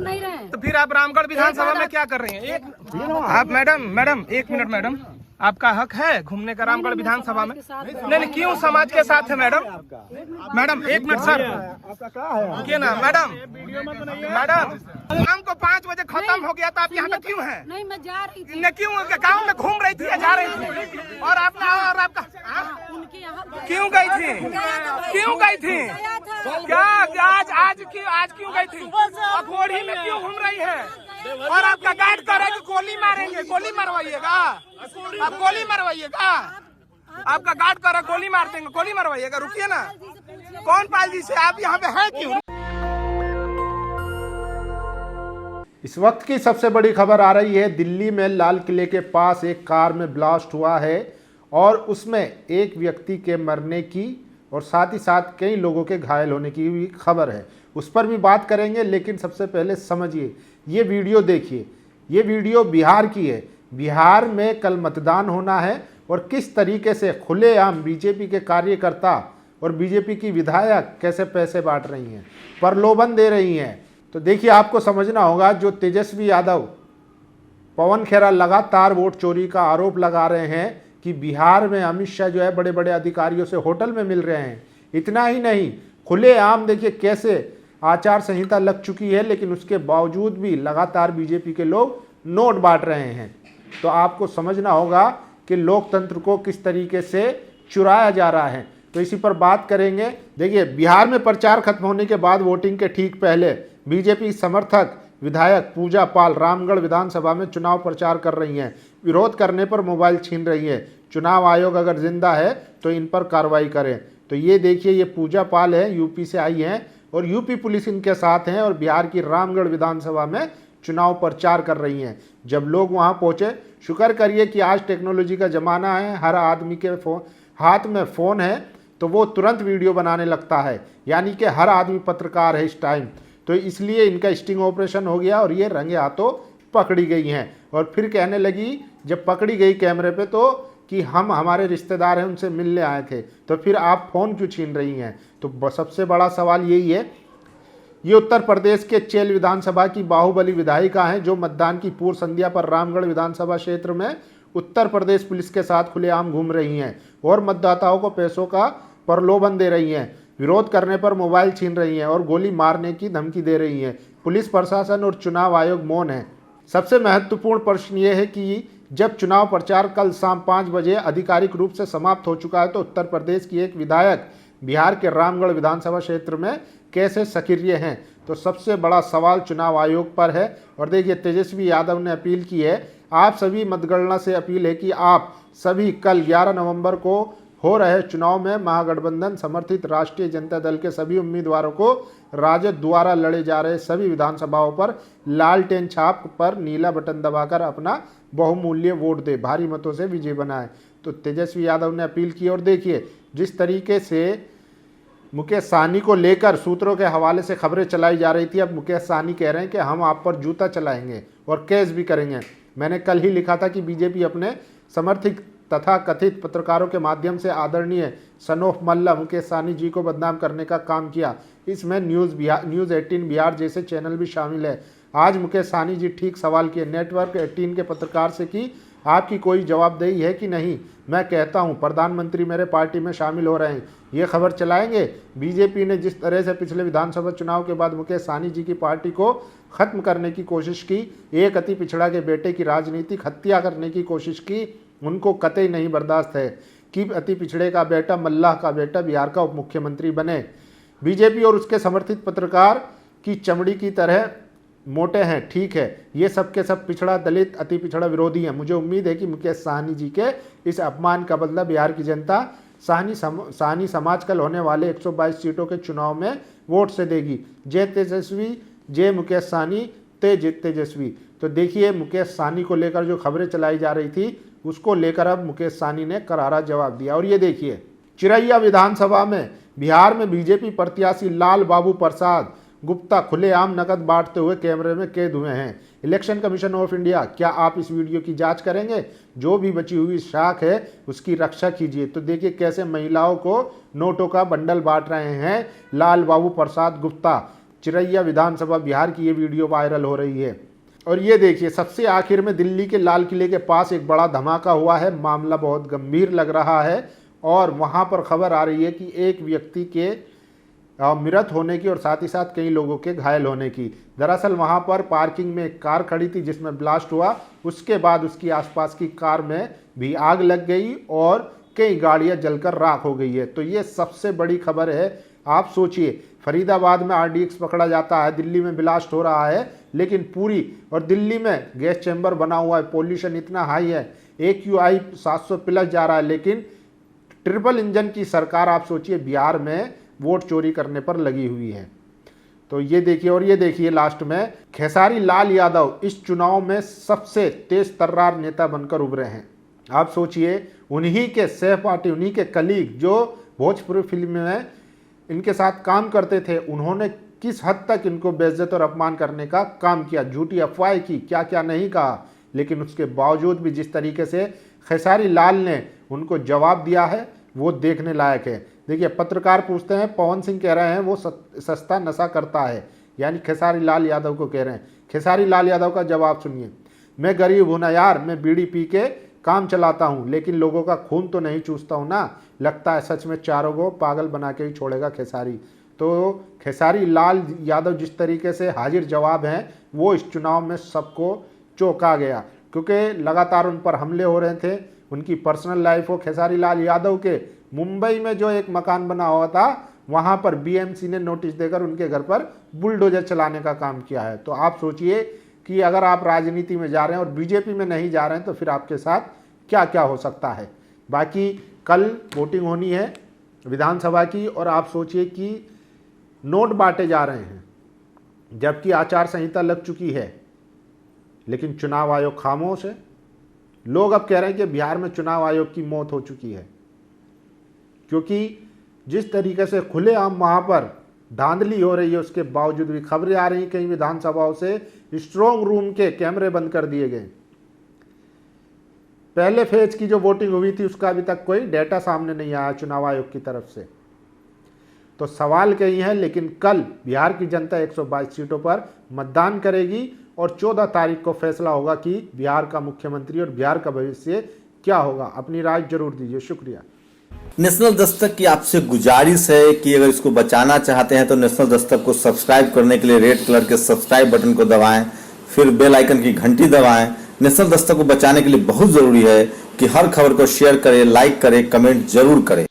नहीं रहे। तो फिर आप रामगढ़ विधानसभा में क्या कर रही हैं? आप मैडम एक मिनट मैडम, आपका हक है घूमने का रामगढ़ विधानसभा में। नहीं क्यों समाज के साथ है मैडम? मैडम एक मिनट सर, रुकिए ना मैडम। शाम को 5 बजे खत्म हो गया था, आप यहाँ पे क्यों हैं? नहीं मैं जा रही थी। क्यों गाँव में घूम रही थी या जा रही थी? और आपका उनके यहाँ क्यों गई थी? क्यों गई थी? क्या आज क्यों गई थी? अखोड़ी में क्यों घूम रही है? और आपका गाइड करेगी गोली मारेंगे, गोली मरवाइएगा? आप गोली मरवाइएगा? आपका गार्ड कर गोली मार देंगे, गोली मरवाइएगा? रुकिए ना, कौन पाल जी से आप यहाँ पे हैं क्यों? इस वक्त की सबसे बड़ी खबर आ रही है, दिल्ली में लाल किले के पास एक कार में ब्लास्ट हुआ है और उसमें एक व्यक्ति के मरने की और साथ ही साथ कई लोगों के घायल होने की भी खबर है। उस पर भी बात करेंगे, लेकिन सबसे पहले समझिए, ये वीडियो देखिए। ये वीडियो बिहार की है। बिहार में कल मतदान होना है और किस तरीके से खुलेआम बीजेपी के कार्यकर्ता और बीजेपी की विधायक कैसे पैसे बांट रही हैं, प्रलोभन दे रही हैं। तो देखिए, आपको समझना होगा, जो तेजस्वी यादव, पवन खेरा लगातार वोट चोरी का आरोप लगा रहे हैं कि बिहार में अमित शाह जो है बड़े बड़े अधिकारियों से होटल में मिल रहे हैं। इतना ही नहीं, खुलेआम देखिए कैसे आचार संहिता लग चुकी है, लेकिन उसके बावजूद भी लगातार बीजेपी के लोग नोट बांट रहे हैं। तो आपको समझना होगा कि लोकतंत्र को किस तरीके से चुराया जा रहा है। तो इसी पर बात करेंगे। देखिए, बिहार में प्रचार खत्म होने के बाद वोटिंग के ठीक पहले बीजेपी समर्थक विधायक पूजा पाल रामगढ़ विधानसभा में चुनाव प्रचार कर रही हैं। विरोध करने पर मोबाइल छीन रही है। चुनाव आयोग अगर जिंदा है तो इन पर कार्रवाई करें। तो ये देखिए, ये पूजा पाल है, यूपी से आई हैं और यूपी पुलिस इनके साथ हैं और बिहार की रामगढ़ विधानसभा में चुनाव प्रचार कर रही हैं। जब लोग वहां पहुंचे, शुक्र करिए कि आज टेक्नोलॉजी का ज़माना है, हर आदमी के हाथ में फ़ोन है, तो वो तुरंत वीडियो बनाने लगता है। यानी कि हर आदमी पत्रकार है इस टाइम। तो इसलिए इनका स्टिंग ऑपरेशन हो गया और ये रंगे हाथों पकड़ी गई हैं। और फिर कहने लगी, जब पकड़ी गई कैमरे पे, तो कि हम हमारे रिश्तेदार हैं, उनसे मिलने आए थे, तो फिर आप फ़ोन क्यों छीन रही हैं? तो सबसे बड़ा सवाल यही है। ये उत्तर प्रदेश के चेल विधानसभा की बाहुबली विधायिका हैं, जो मतदान की पूर्व संध्या पर रामगढ़ विधानसभा क्षेत्र में उत्तर प्रदेश पुलिस के साथ खुलेआम घूम रही हैं और मतदाताओं को पैसों का प्रलोभन दे रही हैं। विरोध करने पर मोबाइल छीन रही हैं और गोली मारने की धमकी दे रही हैं। पुलिस प्रशासन और चुनाव आयोग मौन है। सबसे महत्वपूर्ण प्रश्न ये है कि जब चुनाव प्रचार कल शाम 5 बजे आधिकारिक रूप से समाप्त हो चुका है, तो उत्तर प्रदेश की एक विधायक बिहार के रामगढ़ विधानसभा क्षेत्र में कैसे सक्रिय हैं? तो सबसे बड़ा सवाल चुनाव आयोग पर है। और देखिए, तेजस्वी यादव ने अपील की है, आप सभी मतगणना से अपील है कि आप सभी कल 11 नवंबर को हो रहे चुनाव में महागठबंधन समर्थित राष्ट्रीय जनता दल के सभी उम्मीदवारों को राजद द्वारा लड़े जा रहे सभी विधानसभाओं पर लालटेन छाप पर नीला बटन दबाकर अपना बहुमूल्य वोट दे, भारी मतों से विजय बनाए। तो तेजस्वी यादव ने अपील की। और देखिए, जिस तरीके से मुकेश सहनी को लेकर सूत्रों के हवाले से खबरें चलाई जा रही थी, अब मुकेश सहनी कह रहे हैं कि हम आप पर जूता चलाएंगे और केस भी करेंगे। मैंने कल ही लिखा था कि बीजेपी अपने समर्थित तथा कथित पत्रकारों के माध्यम से आदरणीय सनोफ मल्ला मुकेश सहनी जी को बदनाम करने का काम किया। इसमें न्यूज़ 18 बिहार जैसे चैनल भी शामिल है। आज मुकेश सहनी जी ठीक सवाल किए नेटवर्क 18 के पत्रकार से कि आपकी कोई जवाबदेही है कि नहीं। मैं कहता हूं, प्रधानमंत्री मेरे पार्टी में शामिल हो रहे हैं, ये खबर चलाएंगे। बीजेपी ने जिस तरह से पिछले विधानसभा चुनाव के बाद मुकेश सहनी जी की पार्टी को खत्म करने की कोशिश की, एक अति पिछड़ा के बेटे की राजनीतिक हत्या करने की कोशिश की, उनको कतई नहीं बर्दाश्त है कि अति पिछड़े का बेटा, मल्लाह का बेटा बिहार का उप मुख्यमंत्री बने। बीजेपी और उसके समर्थित पत्रकार की चमड़ी की तरह मोटे हैं, ठीक है, ये सब के सब पिछड़ा, दलित, अति पिछड़ा विरोधी हैं। मुझे उम्मीद है कि मुकेश सहनी जी के इस अपमान का बदला बिहार की जनता सहनी समाज कल होने वाले 122 सीटों के चुनाव में वोट से देगी। जय तेजस्वी, जय मुकेश सहनी, तेजस्वी। तो देखिए, मुकेश सहनी को लेकर जो खबरें चलाई जा रही थी, उसको लेकर अब मुकेश सहनी ने करारा जवाब दिया। और ये देखिए, चिरैया विधानसभा में बिहार में बीजेपी प्रत्याशी लाल बाबू प्रसाद गुप्ता खुलेआम नकद बांटते हुए कैमरे में कैद हुए हैं। इलेक्शन कमीशन ऑफ इंडिया, क्या आप इस वीडियो की जांच करेंगे? जो भी बची हुई शाख है उसकी रक्षा कीजिए। तो देखिए कैसे महिलाओं को नोटों का बंडल बांट रहे हैं लाल बाबू प्रसाद गुप्ता। चिरैया विधानसभा बिहार की ये वीडियो वायरल हो रही है। और ये देखिए, सबसे आखिर में दिल्ली के लाल किले के पास एक बड़ा धमाका हुआ है। मामला बहुत गंभीर लग रहा है और वहाँ पर खबर आ रही है कि एक व्यक्ति के मृत होने की और साथ ही साथ कई लोगों के घायल होने की। दरअसल वहाँ पर पार्किंग में एक कार खड़ी थी जिसमें ब्लास्ट हुआ, उसके बाद उसकी आसपास की कार में भी आग लग गई और कई गाड़ियाँ जलकर राख हो गई है। तो ये सबसे बड़ी खबर है। आप सोचिए, फरीदाबाद में RDX पकड़ा जाता है, दिल्ली में ब्लास्ट हो रहा है, लेकिन पूरी और दिल्ली में गैस चैम्बर बना हुआ है, पोल्यूशन इतना हाई है, AQI 700 प्लस जा रहा है, लेकिन ट्रिपल इंजन की सरकार आप सोचिए बिहार में वोट चोरी करने पर लगी हुई है। तो ये देखिए, और ये देखिए लास्ट में खेसारी लाल यादव इस चुनाव में सबसे तेज तर्रार नेता बनकर उभरे हैं। आप सोचिए, उन्हीं के सहपाठी, उन्हीं के कलीग जो भोजपुरी फिल्म में इनके साथ काम करते थे, उन्होंने किस हद तक इनको बेइज्जत और अपमान करने का काम किया, झूठी अफवाहें की, क्या क्या नहीं कहा, लेकिन उसके बावजूद भी जिस तरीके से खेसारी लाल ने उनको जवाब दिया है वो देखने लायक है। देखिए, पत्रकार पूछते हैं, पवन सिंह कह रहे हैं वो सस्ता नशा करता है, यानी खेसारी लाल यादव को कह रहे हैं। खेसारी लाल यादव का जवाब सुनिए, मैं गरीब हूं ना यार, मैं बीड़ी पी के काम चलाता हूं, लेकिन लोगों का खून तो नहीं चूसता हूं ना। लगता है सच में चारों को पागल बना के ही छोड़ेगा खेसारी। तो खेसारी लाल यादव जिस तरीके से हाजिर जवाब हैं वो इस चुनाव में सबको चौंका गया, क्योंकि लगातार उन पर हमले हो रहे थे। उनकी पर्सनल लाइफ हो, खेसारी लाल यादव के मुंबई में जो एक मकान बना हुआ था वहां पर BMC ने नोटिस देकर उनके घर पर बुलडोजर चलाने का काम किया है। तो आप सोचिए कि अगर आप राजनीति में जा रहे हैं और बीजेपी में नहीं जा रहे हैं तो फिर आपके साथ क्या क्या हो सकता है। बाकी कल वोटिंग होनी है विधानसभा की, और आप सोचिए कि नोट बांटे जा रहे हैं, जबकि आचार संहिता लग चुकी है, लेकिन चुनाव आयोग खामोश है। लोग अब कह रहे हैं कि बिहार में चुनाव आयोग की मौत हो चुकी है, क्योंकि जिस तरीके से खुलेआम वहां पर धांधली हो रही है, उसके बावजूद भी खबरें आ रही कई विधानसभाओं से स्ट्रांग रूम के कैमरे बंद कर दिए गए। पहले फेज की जो वोटिंग हुई थी उसका अभी तक कोई डेटा सामने नहीं आया चुनाव आयोग की तरफ से। तो सवाल कई है, लेकिन कल बिहार की जनता 122 सीटों पर मतदान करेगी और 14 तारीख को फैसला होगा कि बिहार का मुख्यमंत्री और बिहार का भविष्य क्या होगा। अपनी राय जरूर दीजिए। शुक्रिया। नेशनल दस्तक की आपसे गुजारिश है कि अगर इसको बचाना चाहते हैं तो नेशनल दस्तक को सब्सक्राइब करने के लिए रेड कलर के सब्सक्राइब बटन को दबाएं, फिर बेल आइकन की घंटी दबाएं। नेशनल दस्तक को बचाने के लिए बहुत जरूरी है कि हर खबर को शेयर करें, लाइक करें, कमेंट जरूर करें।